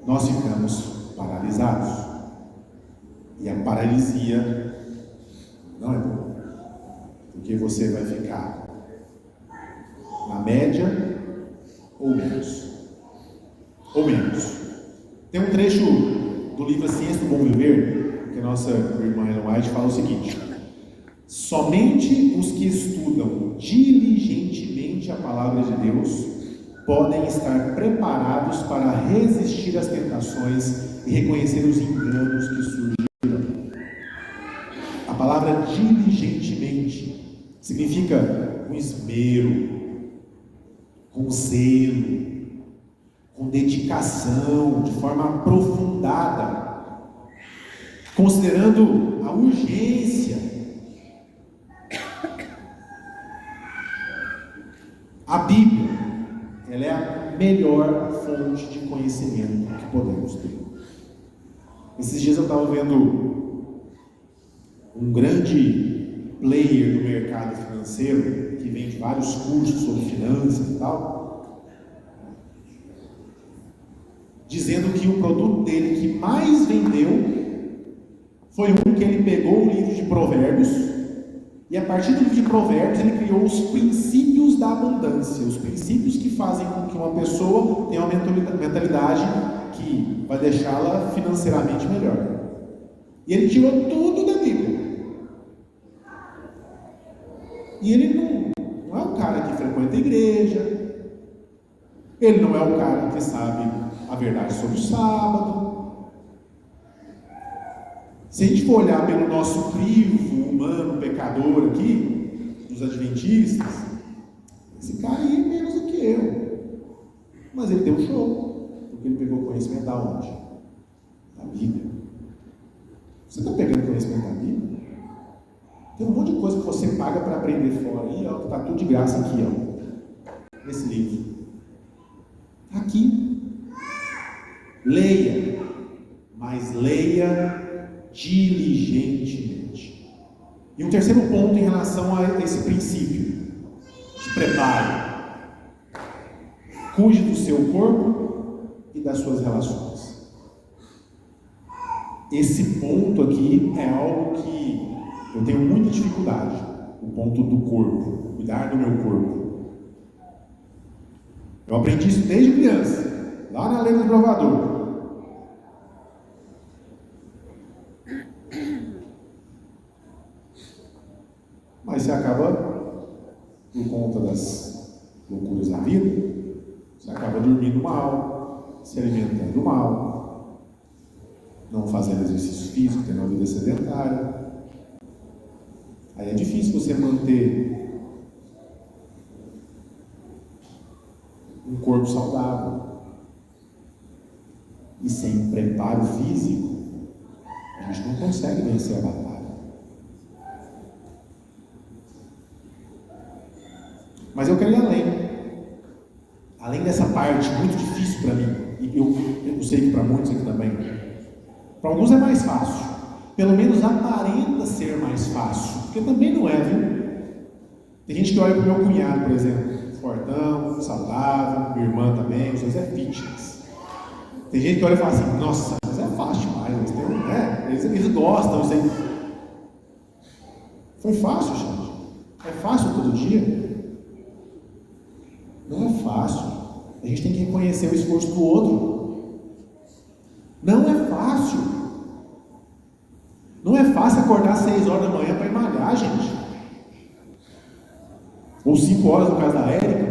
nós ficamos paralisados. E a paralisia não é boa. Tem porque você vai ficar na média ou menos. Ou menos. Tem um trecho do livro A Ciência do Bom Viver, que a nossa irmã Ellen White fala o seguinte: somente os que estudam diligentemente a palavra de Deus podem estar preparados para resistir às tentações e reconhecer os enganos que surgirão. A palavra diligentemente significa com esmero, com zelo, com dedicação, de forma aprofundada, considerando a urgência. A Bíblia, ela é a melhor fonte de conhecimento que podemos ter. Esses dias eu estava vendo um grande player do mercado financeiro, que vende vários cursos sobre finanças e tal, dizendo que o produto dele que mais vendeu foi um que ele pegou o livro de Provérbios e, a partir do livro de Provérbios, ele criou os princípios da abundância, os princípios que fazem com que uma pessoa tenha uma mentalidade que vai deixá-la financeiramente melhor. E ele tirou tudo da Bíblia. E ele não é o cara que frequenta a igreja, ele não é o cara que sabe a verdade sobre o sábado. Se a gente for olhar pelo nosso crivo humano pecador aqui, dos adventistas, esse cara aí é menos do que eu. Mas ele deu show, porque ele pegou conhecimento da onde? Da Bíblia. Você está pegando conhecimento da Bíblia? Tem um monte de coisa que você paga para aprender fora aí, ó, que está tudo de graça aqui, ó, nesse livro. Está aqui. Leia, mas leia diligentemente. E um terceiro ponto em relação a esse princípio de preparo: cuide do seu corpo e das suas relações. Esse ponto aqui é algo que eu tenho muita dificuldade, o ponto do corpo, cuidar do meu corpo. Eu aprendi isso desde criança, lá na Lei do Provador. Mas você acaba, por conta das loucuras da vida, você acaba dormindo mal, se alimentando mal, não fazendo exercício físico, tendo uma vida sedentária. Aí é difícil você manter um corpo saudável. E sem preparo físico, a gente não consegue vencer a batalha. Mas eu quero ir além dessa parte muito difícil para mim, e eu sei que para muitos aqui também. Para alguns é mais fácil, pelo menos aparenta ser mais fácil, porque também não é, viu? Tem gente que olha para o meu cunhado, por exemplo, fortão, saudável, minha irmã também, às vezes é fitness. Tem gente que olha e fala assim: nossa, mas é fácil demais, eles gostam, isso aí. Foi fácil, gente? É fácil todo dia? Não é fácil. A gente tem que reconhecer o esforço do outro. Não é fácil. Não é fácil acordar às 6 horas da manhã para ir malhar, gente. Ou 5 horas no caso da Érica.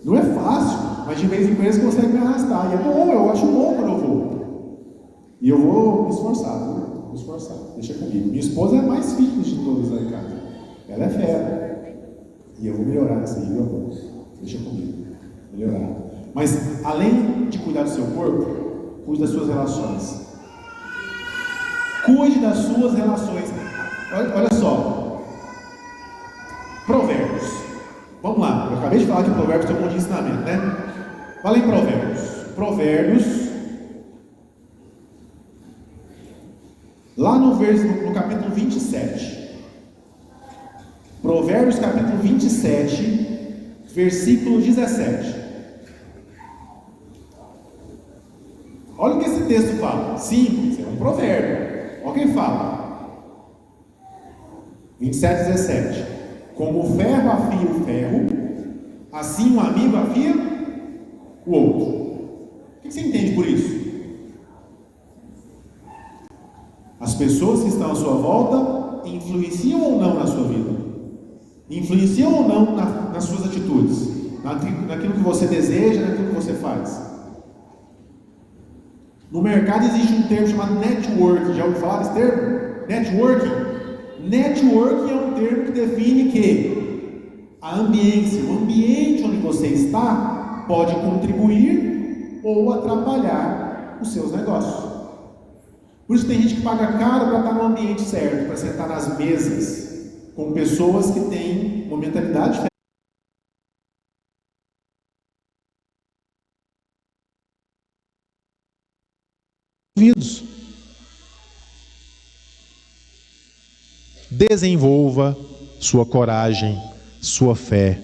Não é fácil, mas de vez em quando você consegue me arrastar. E é bom, eu acho bom quando eu vou. E eu vou me esforçar, viu? Vou me esforçar. Deixa comigo. Minha esposa é a mais fitness de todas lá em casa. Ela é fera. E eu vou melhorar nisso aí, meu amor. Deixa comigo. Melhorar. Mas, além de cuidar do seu corpo, cuide das suas relações. Cuide das suas relações. Olha só. Provérbios. Vamos lá. Eu acabei de falar que Provérbios tem um monte de ensinamento, né? Fala em Provérbios. Provérbios. Lá no capítulo 27. Provérbios capítulo 27, versículo 17. Olha o que esse texto fala. Sim, isso é um provérbio. Olha quem fala. 27, 17. Como o ferro afia o ferro, assim um amigo afia o outro. O que você entende por isso? As pessoas que estão à sua volta influenciam ou não na sua vida? Influenciam ou não nas suas atitudes? Naquilo que você deseja, naquilo que você faz? No mercado existe um termo chamado networking. Já ouviu falar desse termo? Networking. Networking é um termo que define que a ambiência, o ambiente onde você está, pode contribuir ou atrapalhar os seus negócios. Por isso tem gente que paga caro para estar no ambiente certo, para sentar nas mesas com pessoas que têm uma mentalidade diferente. Desenvolva sua coragem, sua fé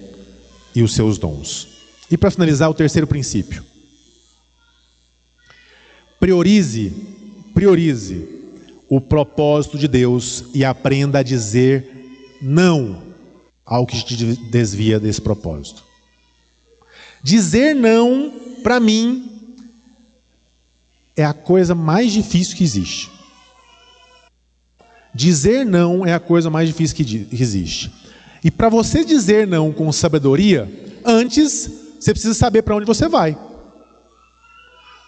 e os seus dons. E para finalizar, o terceiro princípio. Priorize o propósito de Deus e aprenda a dizer não ao que te desvia desse propósito. Dizer não, para mim, é a coisa mais difícil que existe. Dizer não é a coisa mais difícil que existe. E para você dizer não com sabedoria, antes você precisa saber para onde você vai.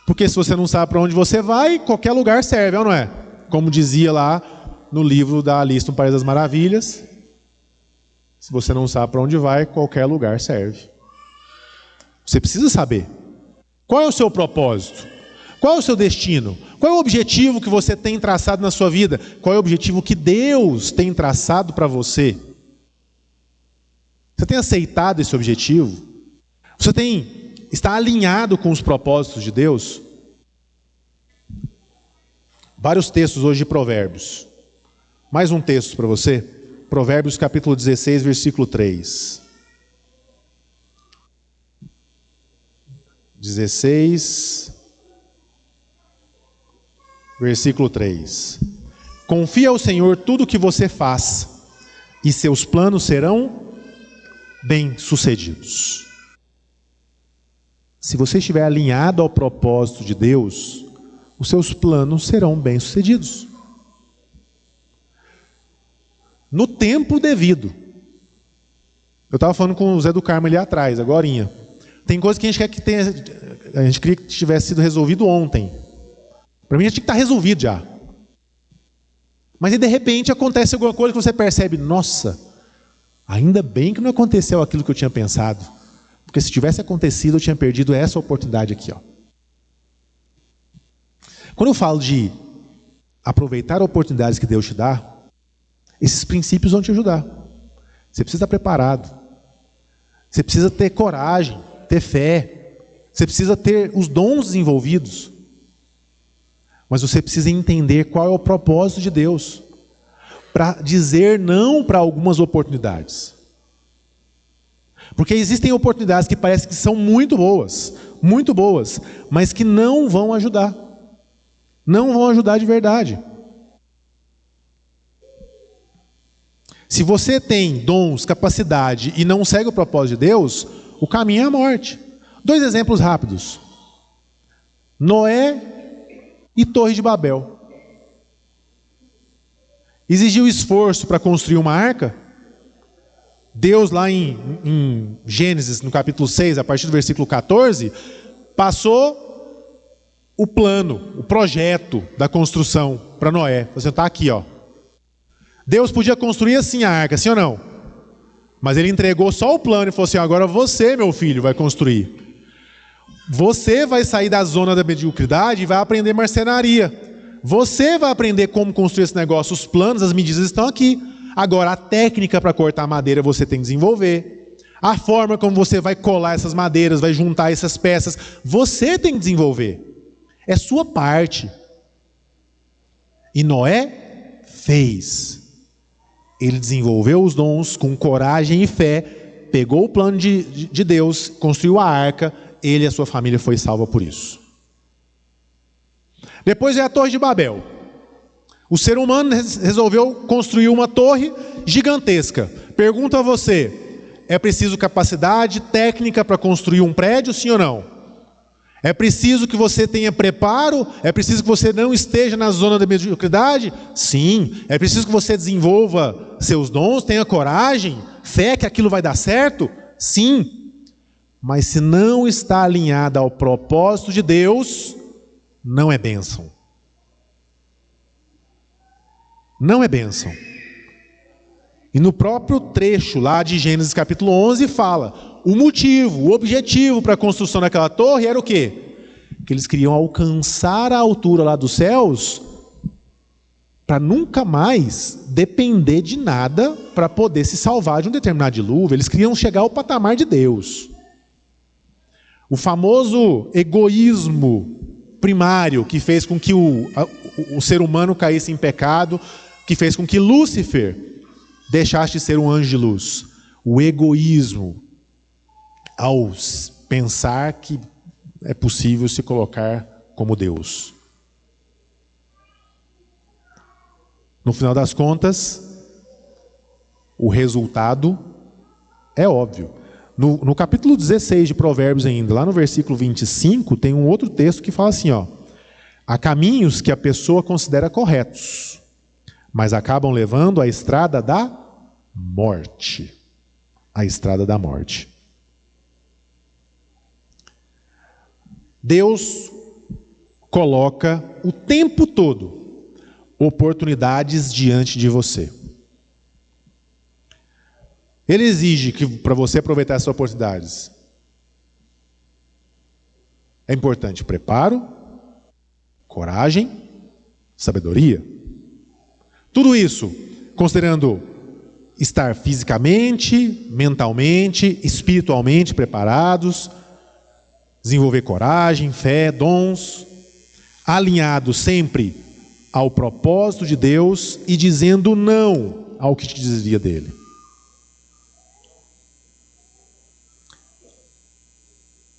Porque se você não sabe para onde você vai, qualquer lugar serve, ou não é? Como dizia lá no livro da Alice no País das Maravilhas, se você não sabe para onde vai, qualquer lugar serve. Você precisa saber. Qual é o seu propósito? Qual é o seu destino? Qual é o objetivo que você tem traçado na sua vida? Qual é o objetivo que Deus tem traçado para você? Você tem aceitado esse objetivo? Você está alinhado com os propósitos de Deus? Vários textos hoje de Provérbios. Mais um texto para você. Provérbios capítulo 16, versículo 3. 16, versículo 3. Confia ao Senhor tudo o que você faz, e seus planos serão bem-sucedidos. Se você estiver alinhado ao propósito de Deus, os seus planos serão bem-sucedidos. No tempo devido. Eu estava falando com o Zé do Carmo ali atrás, agorinha. Tem coisa que a gente queria que tivesse sido resolvido ontem. Para mim já tinha que estar resolvido já. Mas aí de repente acontece alguma coisa que você percebe, nossa, ainda bem que não aconteceu aquilo que eu tinha pensado. Porque se tivesse acontecido, eu tinha perdido essa oportunidade aqui. Quando eu falo de aproveitar oportunidades que Deus te dá, esses princípios vão te ajudar. Você precisa estar preparado. Você precisa ter coragem, ter fé. Você precisa ter os dons desenvolvidos. Mas você precisa entender qual é o propósito de Deus para dizer não para algumas oportunidades. Porque existem oportunidades que parecem que são muito boas, mas que não vão ajudar. Não vão ajudar de verdade. Se você tem dons, capacidade e não segue o propósito de Deus, o caminho é a morte. 2 exemplos rápidos. Noé e Torre de Babel. Exigiu esforço para construir uma arca? Deus lá em Gênesis, no capítulo 6, a partir do versículo 14, passou o plano, o projeto da construção para Noé. Você está aqui, ó. Deus podia construir assim a arca, sim ou não? Mas ele entregou só o plano e falou assim, agora você, meu filho, vai construir. Você vai sair da zona da mediocridade e vai aprender marcenaria. Você vai aprender como construir esse negócio. Os planos, as medidas estão aqui. Agora, a técnica para cortar madeira você tem que desenvolver. A forma como você vai colar essas madeiras, vai juntar essas peças, você tem que desenvolver. É sua parte. E Noé fez. Ele desenvolveu os dons com coragem e fé, pegou o plano de Deus, construiu a arca, ele e a sua família foi salva por isso. Depois é a Torre de Babel. O ser humano resolveu construir uma torre gigantesca. Pergunto a você, é preciso capacidade técnica para construir um prédio, sim ou não? É preciso que você tenha preparo? É preciso que você não esteja na zona da mediocridade? Sim. É preciso que você desenvolva seus dons, tenha coragem, fé que aquilo vai dar certo? Sim. Mas se não está alinhada ao propósito de Deus, não é bênção. Não é bênção. E no próprio trecho lá de Gênesis capítulo 11 fala, o motivo, o objetivo para a construção daquela torre era o quê? Que eles queriam alcançar a altura lá dos céus para nunca mais depender de nada para poder se salvar de um determinado dilúvio. Eles queriam chegar ao patamar de Deus. O famoso egoísmo primário que fez com que o ser humano caísse em pecado, que fez com que Lúcifer deixasse de ser um anjo de luz. O egoísmo, ao pensar que é possível se colocar como Deus. No final das contas, o resultado é óbvio. No capítulo 16 de Provérbios ainda, lá no versículo 25, tem um outro texto que fala assim, ó: há caminhos que a pessoa considera corretos, mas acabam levando à estrada da morte. A estrada da morte. Deus coloca o tempo todo oportunidades diante de você. Ele exige que para você aproveitar essas oportunidades é importante preparo, coragem, sabedoria. Tudo isso considerando estar fisicamente, mentalmente, espiritualmente preparados, desenvolver coragem, fé, dons, alinhado sempre ao propósito de Deus e dizendo não ao que te dizia dele.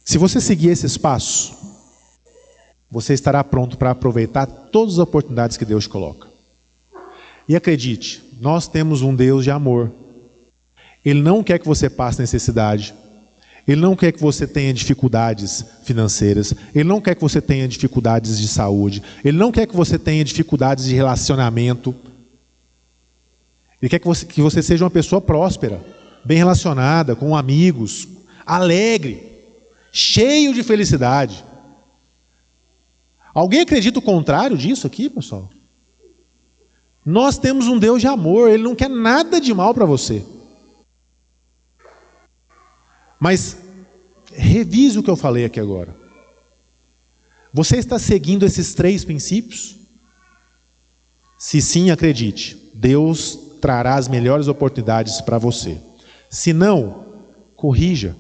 Se você seguir esses passos, você estará pronto para aproveitar todas as oportunidades que Deus coloca. E acredite, nós temos um Deus de amor. Ele não quer que você passe necessidade. Ele não quer que você tenha dificuldades financeiras. Ele não quer que você tenha dificuldades de saúde. Ele não quer que você tenha dificuldades de relacionamento. Ele quer que você seja uma pessoa próspera, bem relacionada, com amigos, alegre, cheio de felicidade. Alguém acredita o contrário disso aqui, pessoal? Nós temos um Deus de amor, Ele não quer nada de mal para você. Mas revise o que eu falei aqui agora. Você está seguindo esses 3 princípios? Se sim, acredite, Deus trará as melhores oportunidades para você. Se não, corrija.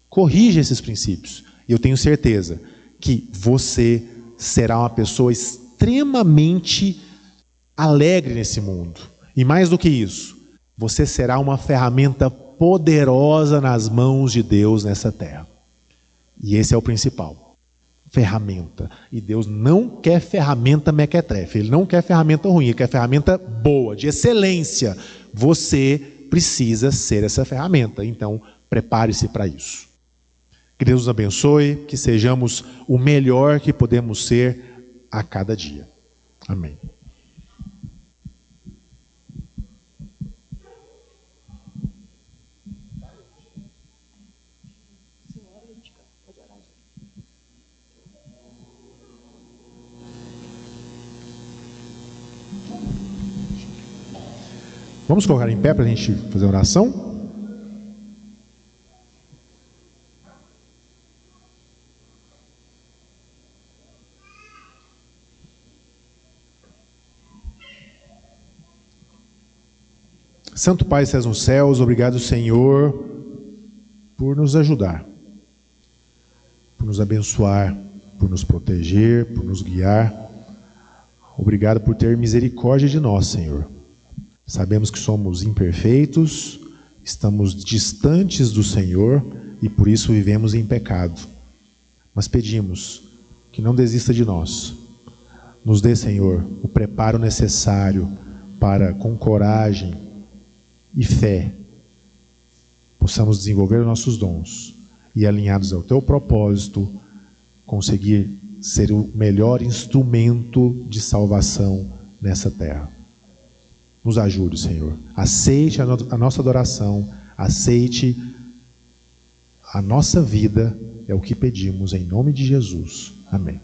Corrija esses princípios. E eu tenho certeza que você será uma pessoa extremamente alegre nesse mundo. E mais do que isso, você será uma ferramenta poderosa nas mãos de Deus nessa terra. E esse é o principal. Ferramenta. E Deus não quer ferramenta mequetrefe. Ele não quer ferramenta ruim. Ele quer ferramenta boa, de excelência. Você precisa ser essa ferramenta. Então, prepare-se para isso. Que Deus nos abençoe. Que sejamos o melhor que podemos ser a cada dia. Amém. Vamos colocar em pé para a gente fazer a oração? Santo Pai, estás nos céus, obrigado, Senhor, por nos ajudar, por nos abençoar, por nos proteger, por nos guiar. Obrigado por ter misericórdia de nós, Senhor. Sabemos que somos imperfeitos, estamos distantes do Senhor e por isso vivemos em pecado. Mas pedimos que não desista de nós. Nos dê, Senhor, o preparo necessário para, com coragem e fé, possamos desenvolver os nossos dons e, alinhados ao Teu propósito, conseguir ser o melhor instrumento de salvação nessa terra. Nos ajude, Senhor. Aceite a nossa adoração, aceite a nossa vida, é o que pedimos em nome de Jesus. Amém.